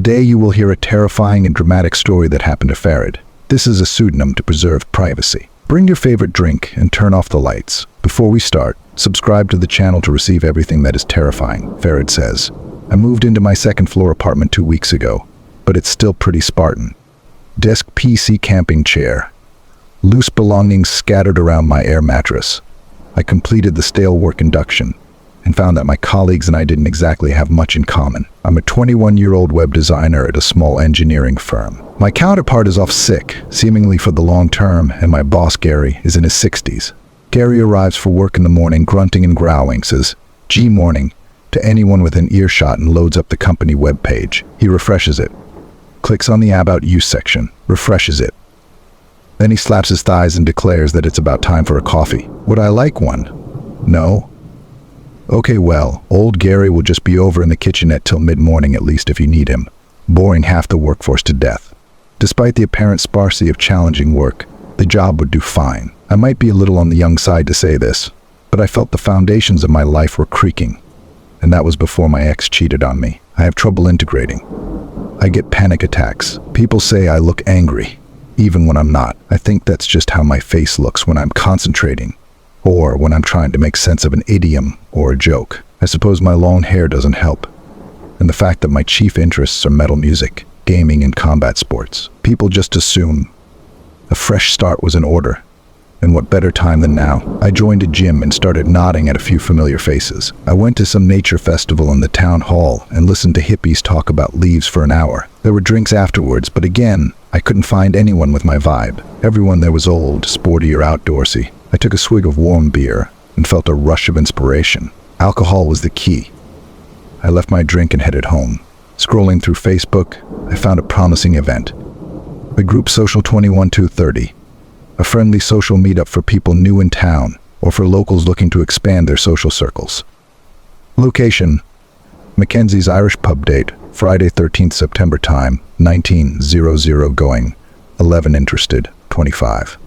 Today you will hear a terrifying and dramatic story that happened to Farid. This is a pseudonym to preserve privacy. Bring your favorite drink and turn off the lights. Before we start, subscribe to the channel to receive everything that is terrifying, Farid says. I moved into my second-floor apartment 2 weeks ago, but it's still pretty Spartan. Desk PC camping chair. Loose belongings scattered around my air mattress. I completed the stale work induction and found that my colleagues and I didn't exactly have much in common. I'm a 21-year-old web designer at a small engineering firm. My counterpart is off sick, seemingly for the long term, and my boss, Gary, is in his 60s. Gary arrives for work in the morning, grunting and growling, says, "G morning," to anyone within earshot and loads up the company webpage. He refreshes it, clicks on the About You section, refreshes it. Then he slaps his thighs and declares that it's about time for a coffee. Would I like one? No. Okay, well, old Gary will just be over in the kitchenette till mid-morning at least if you need him, boring half the workforce to death. Despite the apparent sparsity of challenging work, the job would do fine. I might be a little on the young side to say this, but I felt the foundations of my life were creaking, and that was before my ex cheated on me. I have trouble integrating. I get panic attacks. People say I look angry, even when I'm not. I think that's just how my face looks when I'm concentrating, or when I'm trying to make sense of an idiom or a joke. I suppose my long hair doesn't help, and the fact that my chief interests are metal music, gaming, and combat sports. People just assume a fresh start was in order, and what better time than now? I joined a gym and started nodding at a few familiar faces. I went to some nature festival in the town hall and listened to hippies talk about leaves for an hour. There were drinks afterwards, but again, I couldn't find anyone with my vibe. Everyone there was old, sporty, or outdoorsy. I took a swig of warm beer and felt a rush of inspiration. Alcohol was the key. I left my drink and headed home. Scrolling through Facebook, I found a promising event. The group Social 21-230, a friendly social meetup for people new in town or for locals looking to expand their social circles. Location: Mackenzie's Irish pub. Date: Friday 13th September. Time: 19:00. Going: 11. Interested: 25.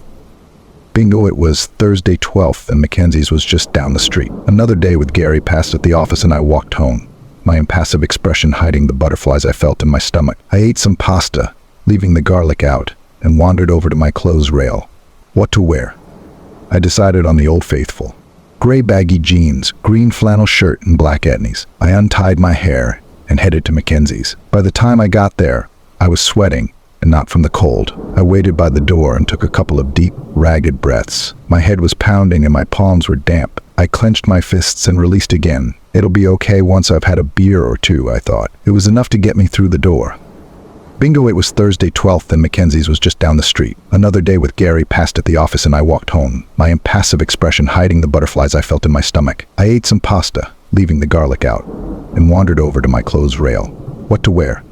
Bingo, it was Thursday 12th and Mackenzie's was just down the street. Another day with Gary passed at the office and I walked home, my impassive expression hiding the butterflies I felt in my stomach. I ate some pasta, leaving the garlic out, and wandered over to my clothes rail. What to wear? I decided on the old faithful. Gray baggy jeans, green flannel shirt, and black etnies. I untied my hair and headed to Mackenzie's. By the time I got there, I was sweating, and not from the cold. I waited by the door and took a couple of deep, ragged breaths. My head was pounding and my palms were damp. I clenched my fists and released again. It'll be okay once I've had a beer or two, I thought. It was enough to get me through the door. Bingo, it was Thursday 12th and Mackenzie's was just down the street. Another day with Gary passed at the office and I walked home, my impassive expression hiding the butterflies I felt in my stomach. I ate some pasta, leaving the garlic out, and wandered over to my clothes rail. What to wear?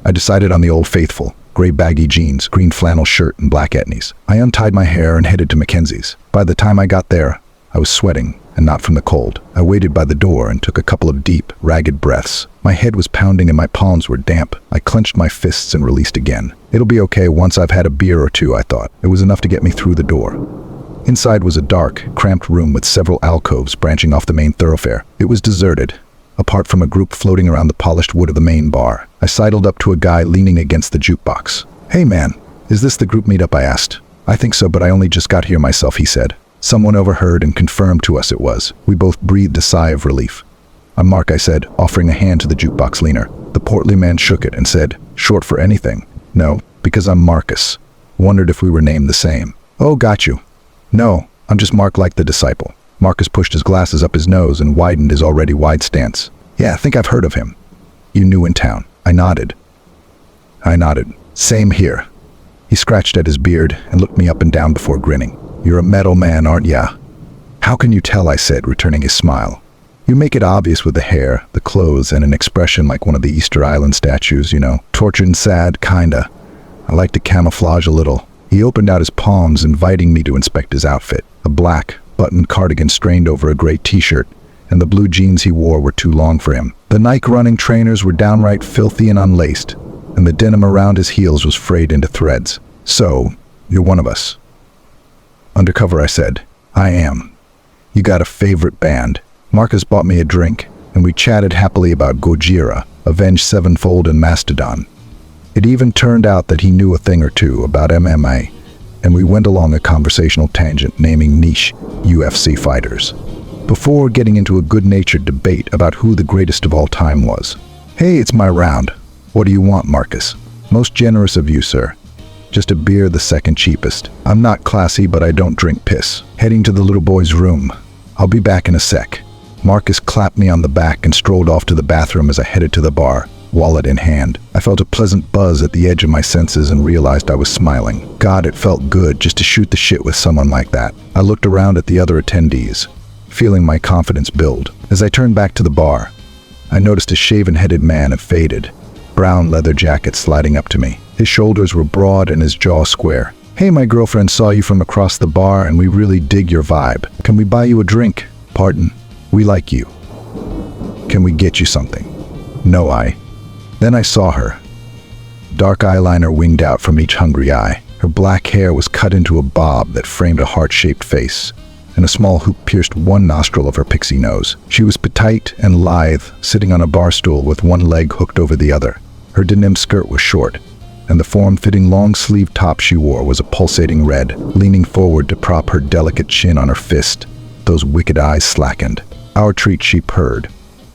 I decided on the old faithful. Gray baggy jeans, green flannel shirt, and black etnies. I untied my hair and headed to Mackenzie's. By the time I got there, I was sweating, and not from the cold. I waited by the door and took a couple of deep, ragged breaths. My head was pounding and my palms were damp. I clenched my fists and released again. It'll be okay once I've had a beer or two, I thought. It was enough to get me through the door. Inside was a dark, cramped room with several alcoves branching off the main thoroughfare. It was deserted, apart from a group floating around the polished wood of the main bar. I sidled up to a guy leaning against the jukebox. "Hey man, is this the group meetup?" I asked. "I think so, but I only just got here myself," he said. Someone overheard and confirmed to us it was. We both breathed a sigh of relief. "I'm Mark," I said, offering a hand to the jukebox leaner. The portly man shook it and said, "Short for anything?" "No, because I'm Marcus." Wondered if we were named the same. "Oh, got you." "No, I'm just Mark like the disciple." Marcus pushed his glasses up his nose and widened his already wide stance. "Yeah, I think I've heard of him." "You new in town?" I nodded. "Same here." He scratched at his beard and looked me up and down before grinning. "You're a metal man, aren't ya?" "How can you tell?" I said, returning his smile. "You make it obvious with the hair, the clothes, and an expression like one of the Easter Island statues, you know. Tortured and sad, kinda. I like to camouflage a little." He opened out his palms, inviting me to inspect his outfit. A black, buttoned cardigan strained over a gray t-shirt, and the blue jeans he wore were too long for him. The Nike running trainers were downright filthy and unlaced, and the denim around his heels was frayed into threads. "So, you're one of us?" "Undercover," I said. "I am." "You got a favorite band?" Marcus bought me a drink, and we chatted happily about Gojira, avenged sevenfold in Mastodon. It even turned out that he knew a thing or two about MMA, and we went along a conversational tangent naming niche UFC fighters, before getting into a good-natured debate about who the greatest of all time was. "Hey, it's my round. What do you want, Marcus?" "Most generous of you, sir. Just a beer, the second cheapest. I'm not classy, but I don't drink piss." Heading to the little boy's room. "I'll be back in a sec." Marcus clapped me on the back and strolled off to the bathroom as I headed to the bar, wallet in hand. I felt a pleasant buzz at the edge of my senses and realized I was smiling. God, it felt good just to shoot the shit with someone like that. I looked around at the other attendees, feeling my confidence build. As I turned back to the bar, I noticed a shaven-headed man in faded, brown leather jacket sliding up to me. His shoulders were broad and his jaw square. "Hey, my girlfriend saw you from across the bar and we really dig your vibe. Can we buy you a drink?" "Pardon? We like you. Can we get you something?" "No, Then I saw her. Dark eyeliner winged out from each hungry eye. Her black hair was cut into a bob that framed a heart-shaped face, and a small hoop pierced one nostril of her pixie nose. She was petite and lithe, sitting on a bar stool with one leg hooked over the other. Her denim skirt was short, and the form-fitting long-sleeved top she wore was a pulsating red. Leaning forward to prop her delicate chin on her fist, those wicked eyes slackened. "Our treat," she purred,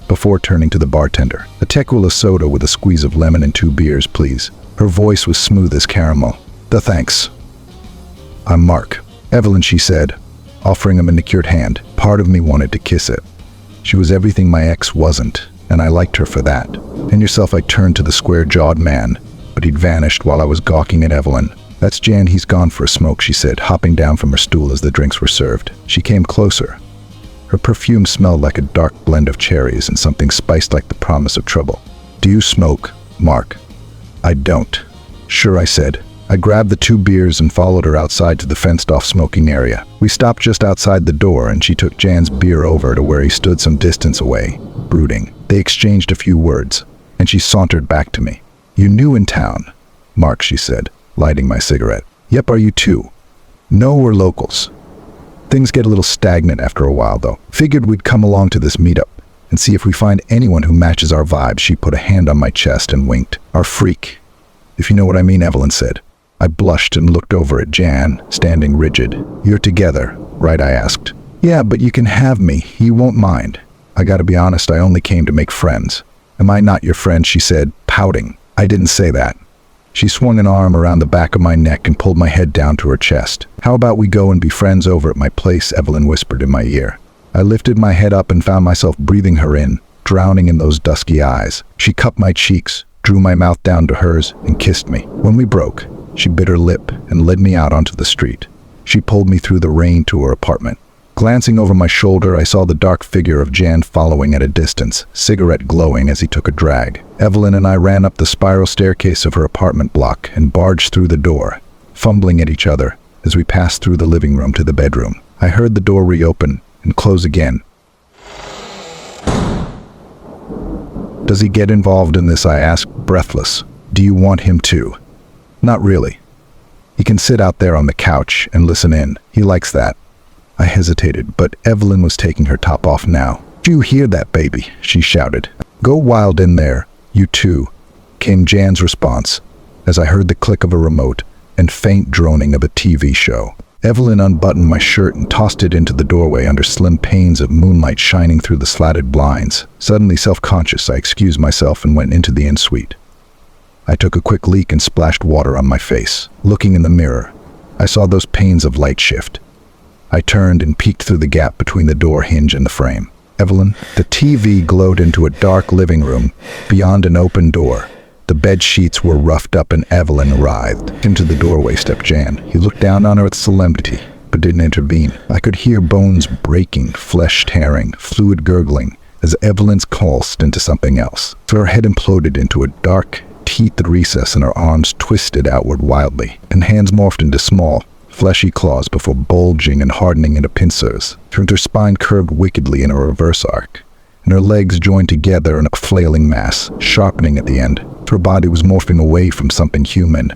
before turning to the bartender. "A tequila soda with a squeeze of lemon and 2 beers, please." Her voice was smooth as caramel. "The thanks. I'm Mark." "Evelyn," she said, offering a manicured hand. Part of me wanted to kiss it. She was everything my ex wasn't, and I liked her for that. "And yourself?" I turned to the square-jawed man, but he'd vanished while I was gawking at Evelyn. "That's Jan, he's gone for a smoke," she said, hopping down from her stool as the drinks were served. She came closer. Her perfume smelled like a dark blend of cherries and something spiced like the promise of trouble. "Do you smoke, Mark?" "I don't." "Sure," I said. I grabbed the 2 beers and followed her outside to the fenced-off smoking area. We stopped just outside the door, and she took Jan's beer over to where he stood some distance away, brooding. They exchanged a few words, and she sauntered back to me. "You new in town, Mark," she said, lighting my cigarette. "Yep, are you too?" "No, we're locals. Things get a little stagnant after a while, though. Figured we'd come along to this meetup and see if we find anyone who matches our vibe." She put a hand on my chest and winked. "Our freak, if you know what I mean," Evelyn said. I blushed and looked over at Jan, standing rigid. "You're together, right?" I asked. "Yeah, but you can have me. You won't mind." "I gotta be honest, I only came to make friends." "Am I not your friend?" she said, pouting. "I didn't say that." She swung an arm around the back of my neck and pulled my head down to her chest. "How about we go and be friends over at my place?" Evelyn whispered in my ear. I lifted my head up and found myself breathing her in, drowning in those dusky eyes. She cupped my cheeks, drew my mouth down to hers, and kissed me. When we broke, she bit her lip and led me out onto the street. She pulled me through the rain to her apartment. Glancing over my shoulder, I saw the dark figure of Jan following at a distance, cigarette glowing as he took a drag. Evelyn and I ran up the spiral staircase of her apartment block and barged through the door, fumbling at each other as we passed through the living room to the bedroom. I heard the door reopen and close again. "Does he get involved in this?" I asked, breathless. "Do you want him to?" "Not really. He can sit out there on the couch and listen in. He likes that." I hesitated, but Evelyn was taking her top off now. "Do you hear that, baby?" she shouted. "Go wild in there, you two," came Jan's response, as I heard the click of a remote and faint droning of a TV show. Evelyn unbuttoned my shirt and tossed it into the doorway under slim panes of moonlight shining through the slatted blinds. Suddenly self-conscious, I excused myself and went into the en-suite. I took a quick leak and splashed water on my face. Looking in the mirror, I saw those panes of light shift. I turned and peeked through the gap between the door hinge and the frame. "Evelyn?" The TV glowed into a dark living room beyond an open door. The bed sheets were roughed up and Evelyn writhed. Into the doorway stepped Jan. He looked down on her with solemnity, but didn't intervene. I could hear bones breaking, flesh tearing, fluid gurgling, as Evelyn's pulsed into something else. So her head imploded into a dark, teethed recess and her arms twisted outward wildly, and hands morphed into small, fleshy claws before bulging and hardening into pincers. Her spine curved wickedly in a reverse arc, and her legs joined together in a flailing mass, sharpening at the end. Her body was morphing away from something human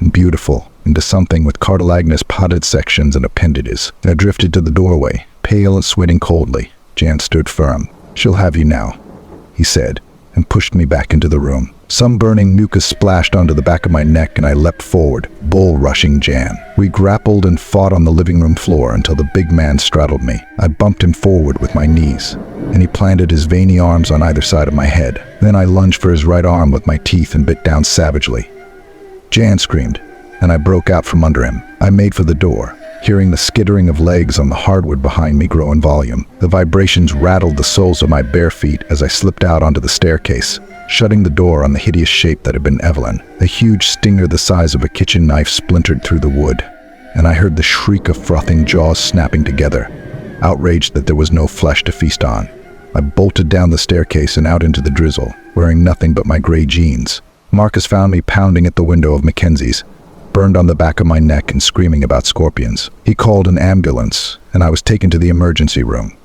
and beautiful into something with cartilaginous potted sections and appendages. I drifted to the doorway, pale and sweating coldly. Jan stood firm. "She'll have you now," he said, and pushed me back into the room. Some burning mucus splashed onto the back of my neck and I leapt forward, bull rushing Jan. We grappled and fought on the living room floor until the big man straddled me. I bumped him forward with my knees, and he planted his veiny arms on either side of my head. Then I lunged for his right arm with my teeth and bit down savagely. Jan screamed, and I broke out from under him. I made for the door, hearing the skittering of legs on the hardwood behind me grow in volume. The vibrations rattled the soles of my bare feet as I slipped out onto the staircase, shutting the door on the hideous shape that had been Evelyn. A huge stinger the size of a kitchen knife splintered through the wood, and I heard the shriek of frothing jaws snapping together, outraged that there was no flesh to feast on. I bolted down the staircase and out into the drizzle, wearing nothing but my gray jeans. Marcus found me pounding at the window of Mackenzie's, burned on the back of my neck and screaming about scorpions. He called an ambulance, and I was taken to the emergency room.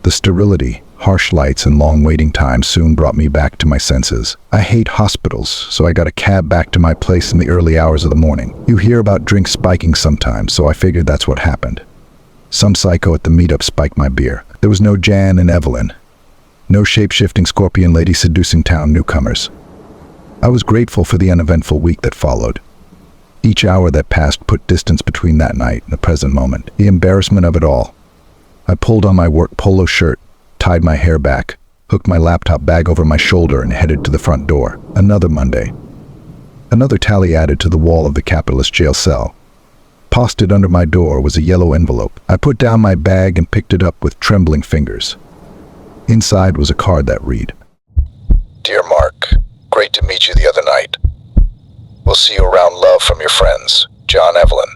The sterility, harsh lights, and long waiting times soon brought me back to my senses. I hate hospitals, so I got a cab back to my place in the early hours of the morning. You hear about drinks spiking sometimes, so I figured that's what happened. Some psycho at the meetup spiked my beer. There was no Jan and Evelyn. No shape-shifting scorpion lady seducing town newcomers. I was grateful for the uneventful week that followed. Each hour that passed put distance between that night and the present moment. The embarrassment of it all. I pulled on my work polo shirt, tied my hair back, hooked my laptop bag over my shoulder and headed to the front door. Another Monday. Another tally added to the wall of the capitalist jail cell. Posted under my door was a yellow envelope. I put down my bag and picked it up with trembling fingers. Inside was a card that read, "Dear Mark, great to meet you the other night. We'll see you around. Love from your friends, John Evelyn."